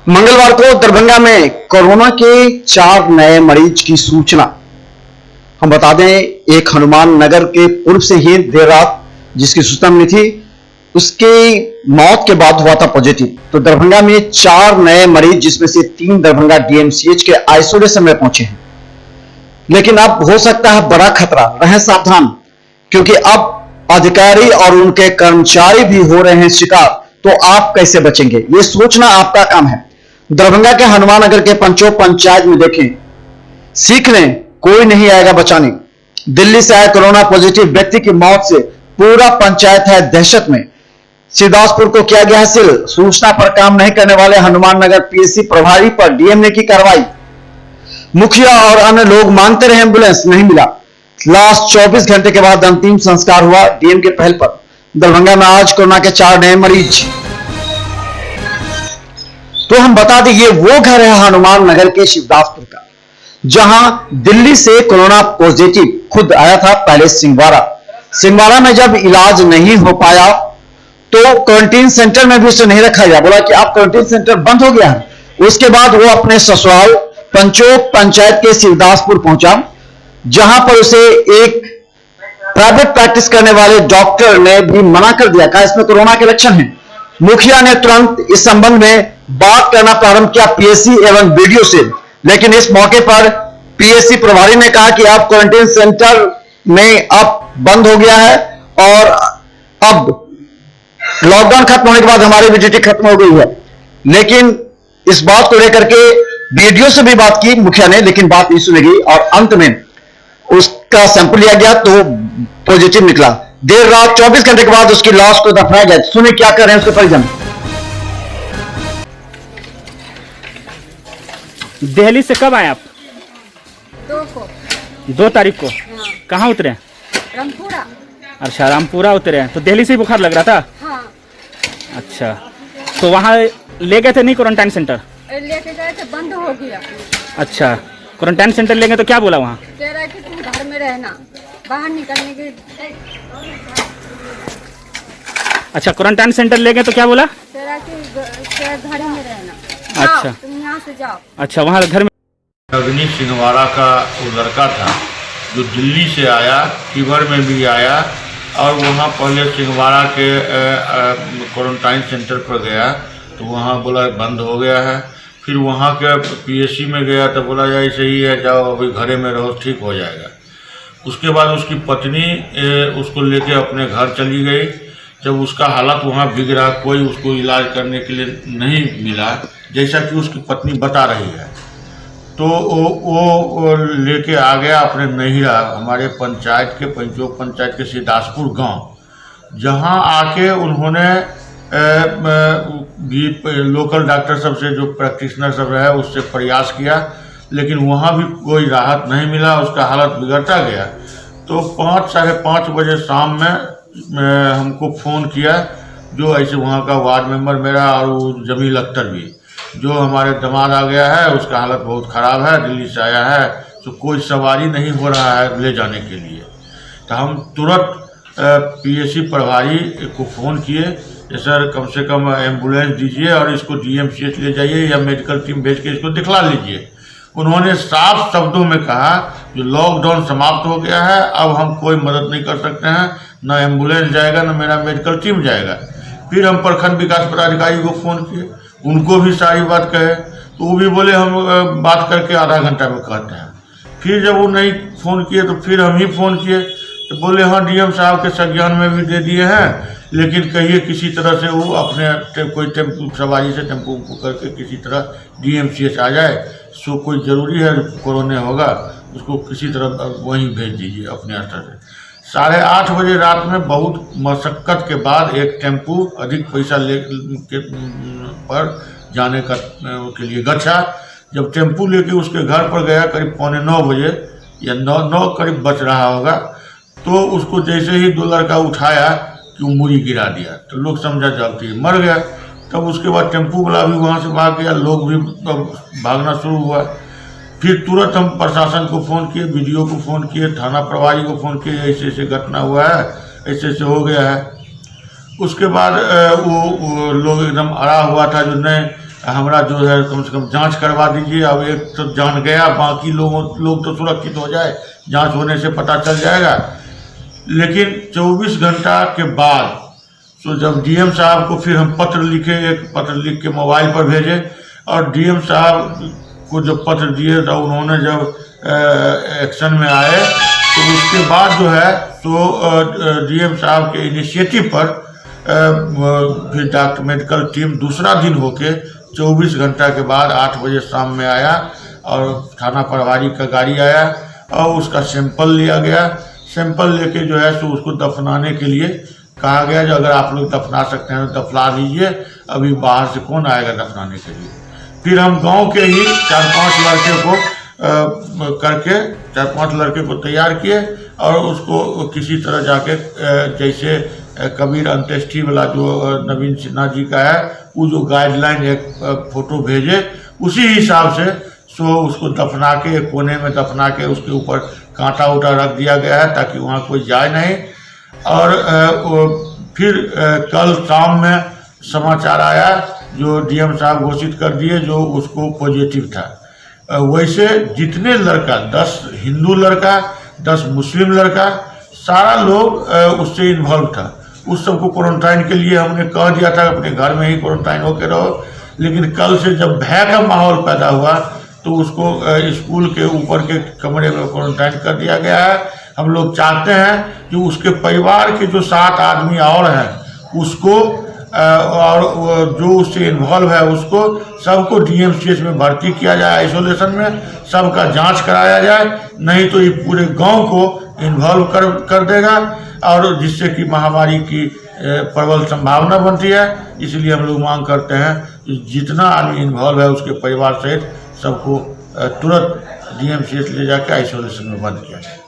मंगलवार को दरभंगा में कोरोना के 4 नए मरीज की सूचना। हम बता दें, एक हनुमान नगर के पूर्व से ही देर रात जिसकी सूचना मिली थी उसकी मौत के बाद हुआ था पॉजिटिव। तो दरभंगा में 4 नए मरीज जिसमें से 3 दरभंगा डीएमसीएच के आइसोलेशन में पहुंचे हैं। लेकिन अब हो सकता है बड़ा खतरा, रहें सावधान, क्योंकि अब अधिकारी और उनके कर्मचारी भी हो रहे हैं शिकार। तो आप कैसे बचेंगे, ये सोचना आपका काम है। दरभंगा के हनुमान नगर के पंचों पंचायत में देखें, सीख लें, कोई नहीं आएगा बचाने। दिल्ली से आए कोरोना पॉजिटिव व्यक्ति की मौत से पूरा पंचायत है दहशत में। शिवदासपुर को किया गया सील। सूचना पर काम नहीं करने वाले हनुमान नगर पीएससी प्रभारी पर डीएम ने की कार्रवाई। मुखिया और अन्य लोग मांगते रहे, एम्बुलेंस नहीं मिला। लास्ट 24 घंटे के बाद अंतिम संस्कार हुआ डीएम के पहल पर। दरभंगा में आज कोरोना के 4 नए मरीज। तो हम बता दें, ये वो घर है हनुमान नगर के शिवदासपुर का, जहां दिल्ली से कोरोना पॉजिटिव खुद आया था पहले सिंगवाड़ा में जब इलाज नहीं हो पाया तो क्वारंटीन सेंटर में भी उसे नहीं रखा गया। बोला कि आप क्वारंटीन सेंटर बंद हो गया है। उसके बाद वो अपने ससुराल पंचों पंचायत के शिवदासपुर पहुंचा, जहां पर उसे एक प्राइवेट प्रैक्टिस करने वाले डॉक्टर ने भी मना कर दिया, कहा इसमें कोरोना के लक्षण हैं। मुखिया ने तुरंत इस संबंध में बात करना प्रारंभ किया पीएससी एवं बीडीओ से, लेकिन इस मौके पर पीएससी प्रभारी ने कहा कि आप क्वारंटीन सेंटर में अब बंद हो गया है और अब लॉकडाउन खत्म होने के बाद हमारी विजिटिंग खत्म हो गई है। लेकिन इस बात को लेकर के बीडीओ से भी बात की मुखिया ने, लेकिन बात नहीं सुनी गई और अंत में उसका सैंपल लिया गया तो पॉजिटिव निकला। देर रात 24 घंटे के बाद उसकी लाश को दफनाया गया। सुनिए क्या कर रहे हैं उसके परिजन। दिल्ली से कब आए आप? 2 तारीख को। हाँ। कहाँ उतरे? रामपुरा। अच्छा, रामपुरा उतरे हैं। तो दिल्ली से ही बुखार लग रहा था? हाँ। अच्छा, तो वहाँ ले गए थे नहीं क्वारंटाइन सेंटर? लेके गए थे, बंद हो गया। अच्छा, क्वारंटाइन सेंटर ले गए तो क्या बोला वहाँ? कह रहा है कि तुम घर में रहना, बाहर निकलने की। अच्छा, क्वारंटाइन सेंटर ले गए तो क्या बोला? कह रहा कि घर में रहना। अच्छा, तुम यहाँ से जाओ। अच्छा, वहाँ घर में। अग्नि सिंहवाड़ा का वो लड़का था जो दिल्ली से आया, फीवर में भी आया और वहाँ पहले सिंहवाड़ा के क्वारंटाइन सेंटर पर गया तो वहाँ बोला बंद हो गया है। फिर वहाँ के पीएससी में गया तो बोला ऐसे ही है, जाओ अभी घरे में रहो, ठीक हो जाएगा। उसके बाद उसकी पत्नी उसको लेके अपने घर चली गई। जब उसका हालत वहाँ बिगड़ा, कोई उसको इलाज करने के लिए नहीं मिला जैसा कि उसकी पत्नी बता रही है, तो वो लेके आ गया अपने नहिरा, हमारे पंचायत के पंचों पंचायत के शिवदासपुर गांव, जहां आके उन्होंने भी लोकल डॉक्टर सब से, जो प्रैक्टिशनर सब रहे, उससे प्रयास किया, लेकिन वहां भी कोई राहत नहीं मिला। उसका हालत बिगड़ता गया। तो 5 साढ़े 5 बजे शाम में हमको फ़ोन किया, जो ऐसे वहाँ का वार्ड मेंबर मेरा और वो जमील अख्तर भी, जो हमारे दामाद आ गया है, उसका हालत बहुत ख़राब है, दिल्ली से आया है, तो कोई सवारी नहीं हो रहा है ले जाने के लिए। तो हम तुरंत पीएससी प्रभारी को फ़ोन किए कि सर कम से कम एम्बुलेंस दीजिए और इसको डीएमसीएच ले जाइए या मेडिकल टीम भेज के इसको दिखला लीजिए। उन्होंने साफ शब्दों में कहा कि लॉकडाउन समाप्त हो गया है, अब हम कोई मदद नहीं कर सकते हैं, ना एम्बुलेंस जाएगा ना मेरा मेडिकल टीम जाएगा। फिर हम प्रखंड विकास पदाधिकारी को फ़ोन किए, उनको भी सारी बात कहे तो वो भी बोले हम बात करके आधा घंटा में कहते हैं। फिर जब वो नहीं फ़ोन किए तो फिर हम ही फ़ोन किए तो बोले हाँ डीएम साहब के संज्ञान में भी दे दिए हैं, लेकिन कहिए किसी तरह से वो अपने कोई टेम्पू सवारी से टेम्पू करके किसी तरह डीएमसीएच आ जाए। सो कोई ज़रूरी है कोरोना होगा, उसको किसी तरह वहीं भेज दीजिए अपने स्तर से। 8:30 बजे रात में बहुत मशक्क़त के बाद एक टेम्पू अधिक पैसा ले के पर जाने का के लिए गच्छा। जब टेम्पू लेके उसके घर पर गया करीब 8:45 बजे या 9 करीब बच रहा होगा, तो उसको जैसे ही 2 लड़का उठाया कि वो मुड़ी गिरा दिया, तो लोग समझा जल्दी मर गया। तब उसके बाद टेम्पू वाला भी वहाँ से भाग गया, लोग भी भागना शुरू हुआ। फिर तुरंत हम प्रशासन को फ़ोन किए, बीडीओ को फ़ोन किए, थाना प्रभारी को फ़ोन किए, ऐसे ऐसे घटना हुआ है, ऐसे ऐसे हो गया है। उसके बाद वो लोग एकदम अड़ा हुआ था जो नहीं हमारा जो है कम से कम जांच करवा दीजिए। अब एक तो जान गया, बाकी लोग तो सुरक्षित हो जाए, जांच होने से पता चल जाएगा। लेकिन 24 घंटा के बाद तो जब डीएम साहब को फिर हम पत्र लिखे, एक पत्र लिख के मोबाइल पर भेजे, और डीएम साहब को जब पत्र दिए तो उन्होंने जब एक्शन में आए तो उसके बाद जो है तो डीएम साहब के इनिशिएटिव पर फिर डॉक्टर मेडिकल टीम दूसरा दिन होके 24 घंटा के बाद 8 बजे शाम में आया और थाना प्रभारी का गाड़ी आया और उसका सैंपल लिया गया। सैंपल लेके जो है सो उसको दफनाने के लिए कहा गया, जो अगर आप लोग दफना सकते हैं तो दफना लीजिए, अभी बाहर से कौन आएगा दफनाने के लिए। फिर हम गांव के ही 4-5 लड़के को तैयार किए और उसको किसी तरह जाके जैसे कबीर अंत्येष्टि वाला जो नवीन सिन्हा जी का है, वो जो गाइडलाइन एक फोटो भेजे उसी हिसाब से सो उसको दफना के एक कोने में दफना के उसके ऊपर कांटा उटा रख दिया गया है ताकि वहाँ कोई जाए नहीं। और फिर कल शाम में समाचार आया जो डीएम साहब घोषित कर दिए जो उसको पॉजिटिव था। वैसे जितने लड़का 10 हिंदू लड़का 10 मुस्लिम लड़का सारा लोग उससे इन्वॉल्व था। उस सबको क्वारंटाइन के लिए हमने कह दिया था अपने घर में ही क्वारंटाइन होके रहो, लेकिन कल से जब भय का माहौल पैदा हुआ तो उसको स्कूल के ऊपर के कमरे में क्वारंटाइन कर दिया गया है। हम लोग चाहते हैं कि उसके परिवार के जो 7 आदमी और हैं उसको और जो उससे इन्वॉल्व है उसको सबको डीएमसीएच में भर्ती किया जाए, आइसोलेशन में सबका जांच कराया जाए, नहीं तो ये पूरे गांव को इन्वॉल्व कर देगा और जिससे कि महामारी की प्रबल संभावना बनती है। इसलिए हम लोग मांग करते हैं कि जितना आदमी इन्वॉल्व है उसके परिवार सहित सबको तुरंत डीएमसीएच ले जाकर आइसोलेशन में बंद किया जाए।